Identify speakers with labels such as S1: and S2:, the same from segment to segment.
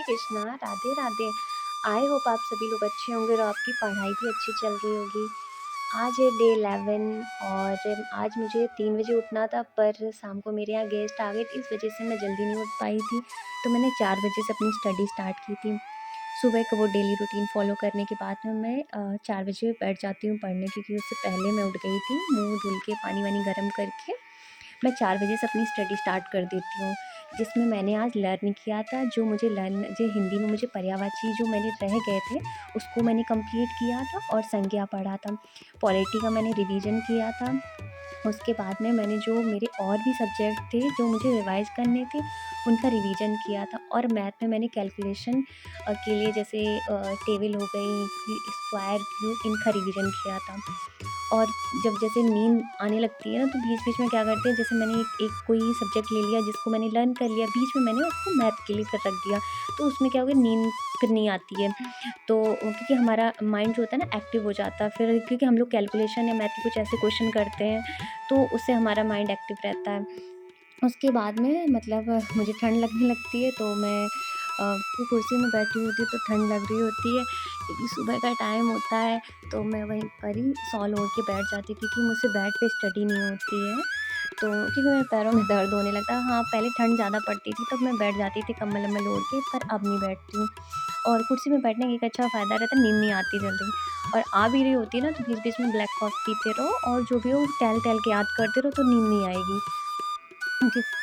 S1: Krishna, Radhe Radhe. I hope आप सभी लोग अच्छे होंगे और आपकी पढ़ाई भी अच्छी चल रही होगी। आज है डे 11 और आज मुझे 3 बजे उठना था, पर शाम को मेरे यहाँ गेस्ट आ गए, इस वजह से मैं जल्दी नहीं उठ पाई थी। तो मैंने 4 बजे से अपनी स्टडी स्टार्ट की थी। सुबह का वो डेली रूटीन फ़ॉलो करने के बाद में मैं 4 बजे बैठ जाती हूँ पढ़ने, क्योंकि उससे पहले मैं उठ गई थी। मुँह धुल के पानी वानी गर्म करके मैं 4 बजे से अपनी स्टडी स्टार्ट कर देती हूँ, जिसमें मैंने आज लर्न किया था, जो हिंदी में मुझे पर्यायवाची जो मैंने रह गए थे, उसको मैंने कंप्लीट किया था और संज्ञा पढ़ा था। पॉलिटी का मैंने रिवीजन किया था। उसके बाद में मैंने जो मेरे और भी सब्जेक्ट थे जो मुझे रिवाइज़ करने थे, उनका रिवीजन किया था। और मैथ में मैंने कैलकुलेशन के लिए जैसे टेबल हो गई, स्क्वायर, क्यूब, इनका रिवीजन किया था। और जब जैसे नींद आने लगती है ना, तो बीच-बीच में क्या करते हैं, जैसे मैंने एक कोई सब्जेक्ट ले लिया जिसको मैंने लर्न कर लिया, बीच में मैंने उसको मैथ के लिए फिर रख दिया, तो उसमें क्या हो गया, नींद फिर नहीं आती है। तो क्योंकि हमारा माइंड जो होता है ना एक्टिव हो जाता है फिर, क्योंकि हम लोग कैलकुलेशन या मैथ के कुछ ऐसे क्वेश्चन करते हैं, तो उससे हमारा माइंड एक्टिव रहता है। उसके बाद में मतलब मुझे ठंड लगने लगती है, तो मैं कुर्सी में बैठी होती हूँ तो ठंड लग रही होती है, क्योंकि सुबह का टाइम होता है, तो मैं वहीं पर ही शॉल ओढ़ के बैठ जाती हूँ, क्योंकि मुझसे बेड पे स्टडी नहीं होती है। तो क्योंकि मेरे पैरों में दर्द होने लगता है। हाँ, पहले ठंड ज़्यादा पड़ती थी तब मैं बैठ जाती थी कम्बल-वम्बल ओढ़ के, पर अब नहीं बैठती हूँ। और कुर्सी में बैठने का एक अच्छा फ़ायदा रहता है, नींद नहीं आती जल्दी। और आ भी रही होती है ना, तो बीच-बीच में ब्लैक कॉफ़ी पीते रहो और जो भी हो टहल-टहल के याद करते रहो, तो नींद नहीं आएगी। जिस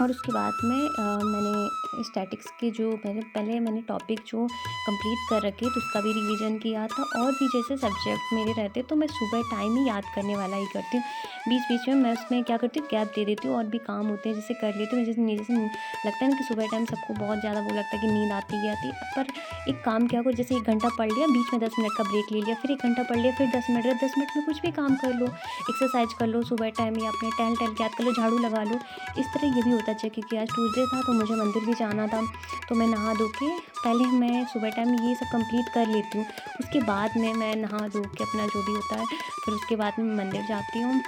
S1: और उसके बाद में मैंने स्टैटिक्स के जो मैंने टॉपिक जो कंप्लीट कर रखे, तो उसका भी रिवीजन किया था। और भी जैसे सब्जेक्ट मेरे रहते, तो मैं सुबह टाइम ही याद करने वाला ही करती हूँ। बीच-बीच में मैं उसमें क्या करती हूँ, गैप दे देती हूँ और भी काम होते हैं जैसे कर लेती हूँ। जैसे लगता है ना कि सुबह टाइम सबको बहुत ज़्यादा वो लगता है कि नींद आती है आती है, पर एक काम क्या करो, जैसे 1 घंटा पढ़ लिया, बीच में 10 मिनट का ब्रेक ले लिया, फिर 1 घंटा पढ़ लिया, फिर 10 मिनट में कुछ भी काम कर लो, एक्सरसाइज कर लो सुबह टाइम, या अपने टहल-टहल के याद कर लो, झाड़ू लगा लो। इस तरह ये भी होता है, क्योंकि आज ट्यूसडे था तो मुझे मंदिर भी जाना था, तो मैं नहा धो के पहले मैं सुबह टाइम ये सब कंप्लीट कर लेती हूँ। उसके बाद में मैं नहा धो के अपना जो भी होता है, फिर उसके बाद में मंदिर जाती हूँ।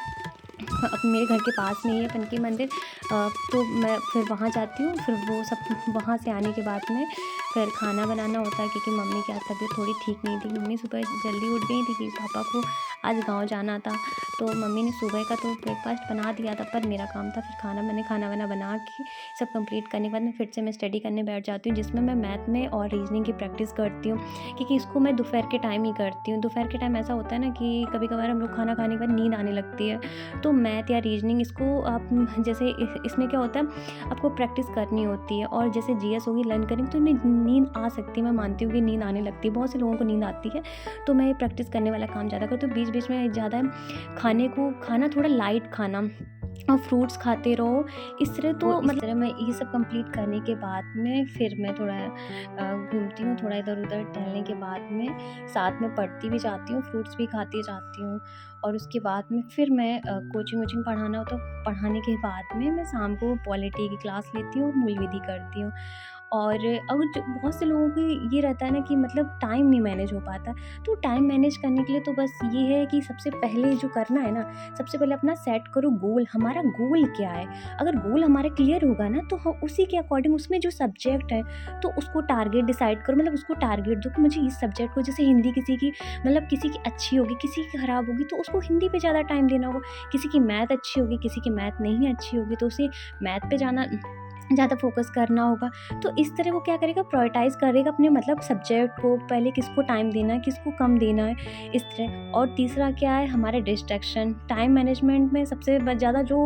S1: अब मेरे घर के पास में ही है पनकी मंदिर, तो मैं फिर वहाँ जाती हूँ। फिर वो सब वहाँ से आने के बाद में फिर खाना बनाना होता है, क्योंकि मम्मी की आज तबीयत थोड़ी ठीक नहीं थी। मम्मी सुबह जल्दी उठ गई थी, क्योंकि पापा को आज गाँव जाना था, तो मम्मी ने सुबह का तो ब्रेकफ़ास्ट बना दिया था, पर मेरा काम था फिर मैंने खाना वाना बना के सब कंप्लीट करने के बाद में फिर से मैं स्टडी करने बैठ जाती हूँ, जिसमें मैं मैथ में और रीज़निंग की प्रैक्टिस करती हूँ, क्योंकि इसको मैं दोपहर के टाइम ही करती हूँ। दोपहर के टाइम ऐसा होता है ना कि कभी-कभार हम लोग खाना खाने के बाद नींद आने लगती है, तो मैथ या रीजनिंग इसको आप जैसे इसमें क्या होता है, आपको प्रैक्टिस करनी होती है। और जैसे जीएस होगी, लर्न करेंगे, तो इनमें नींद आ सकती है, मैं मानती हूँ कि नींद आने लगती है, बहुत से लोगों को नींद आती है, तो मैं प्रैक्टिस करने वाला काम ज़्यादा करती हूँ। बीच बीच में ज़्यादा खाना थोड़ा लाइट खाना और फ्रूट्स खाते रहो, इस तरह। तो इस तरह मैं ये सब कंप्लीट करने के बाद में फिर मैं थोड़ा घूमती हूँ, थोड़ा इधर-उधर टहलने के बाद में साथ में पढ़ती भी जाती हूँ, फ्रूट्स भी खाती जाती हूँ। और उसके बाद में फिर मैं कोचिंग-वोचिंग पढ़ाना हो तो पढ़ाने के बाद में मैं शाम को पॉलिटी की क्लास लेती हूँ और मूल विधि करती हूँ। और अगर जो बहुत से लोगों की ये रहता है ना कि मतलब टाइम नहीं मैनेज हो पाता, तो टाइम मैनेज करने के लिए तो बस ये है कि सबसे पहले जो करना है ना, सबसे पहले अपना सेट करो गोल, हमारा गोल क्या है? अगर गोल हमारा क्लियर होगा ना, तो हम उसी के अकॉर्डिंग उसमें जो सब्जेक्ट है, तो उसको टारगेट डिसाइड करो, मतलब उसको टारगेट दो कि मुझे इस सब्जेक्ट को, जैसे हिंदी किसी की मतलब किसी की अच्छी होगी, किसी की खराब होगी, तो उसको हिंदी पे ज़्यादा टाइम देना होगा। किसी की मैथ अच्छी होगी, किसी की मैथ नहीं अच्छी होगी, तो उसे मैथ पे ज़्यादा फ़ोकस करना होगा। तो इस तरह वो क्या करेगा, प्रायोरिटाइज़ करेगा अपने मतलब सब्जेक्ट को, पहले किसको टाइम देना है, किसको कम देना है, इस तरह। और तीसरा क्या है, हमारा डिस्ट्रैक्शन। टाइम मैनेजमेंट में सबसे ज़्यादा जो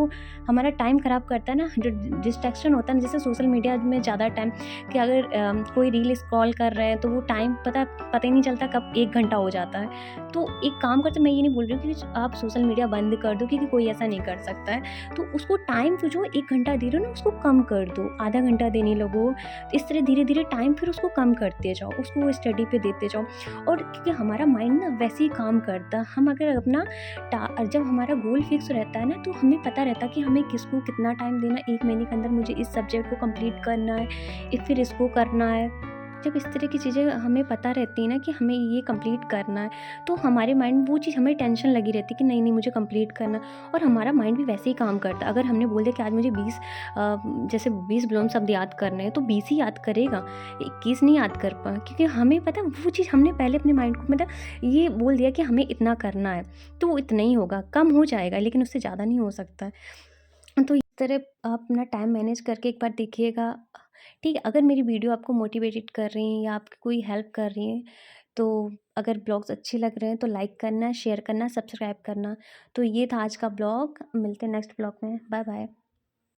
S1: हमारा टाइम ख़राब करता है ना, जो डिस्ट्रैक्शन होता है ना, जैसे सोशल मीडिया में ज़्यादा टाइम, कि अगर कोई रील स्क्रॉल कर रहे हैं, तो वो टाइम पता ही नहीं चलता कब 1 घंटा हो जाता है। तो एक काम करते, मैं ये नहीं बोल रही हूँ कि आप सोशल मीडिया बंद कर दो, क्योंकि कोई ऐसा नहीं कर सकता है। तो उसको टाइम जो 1 घंटा दे रहे हो ना, उसको कम कर दो, आधा घंटा देने लगो। तो इस तरह धीरे-धीरे टाइम फिर उसको कम करते जाओ, उसको स्टडी पे देते जाओ। और क्योंकि हमारा माइंड ना वैसे ही काम करता है, हम अगर अपना जब हमारा गोल फिक्स रहता है ना, तो हमें पता रहता है कि हमें किसको कितना टाइम देना है, 1 महीने के अंदर मुझे इस सब्जेक्ट को कंप्लीट करना है, फिर इसको करना है। जब इस तरह की चीज़ें हमें पता रहती है ना कि हमें ये कंप्लीट करना है, तो हमारे माइंड में वो चीज़ हमें टेंशन लगी रहती है कि नहीं, नहीं मुझे कंप्लीट करना है, और हमारा माइंड भी वैसे ही काम करता है। अगर हमने बोल दिया कि आज मुझे 20 जैसे 20 विलोम शब्द याद करने हैं, तो 20 ही याद करेगा, 21 नहीं याद कर क्योंकि हमें पता है वो चीज़ हमने पहले अपने माइंड को मतलब ये बोल दिया कि हमें इतना करना है, तो वो इतना ही होगा, कम हो जाएगा लेकिन उससे ज़्यादा नहीं हो सकता है। तो इस तरह आप अपना टाइम मैनेज करके एक बार देखिएगा। ठीक है, अगर मेरी वीडियो आपको मोटिवेटेड कर रही हैं या आपकी कोई हेल्प कर रही हैं, तो अगर ब्लॉग्स अच्छे लग रहे हैं तो लाइक करना, शेयर करना, सब्सक्राइब करना। तो ये था आज का ब्लॉग, मिलते हैं नेक्स्ट ब्लॉग में। Bye bye.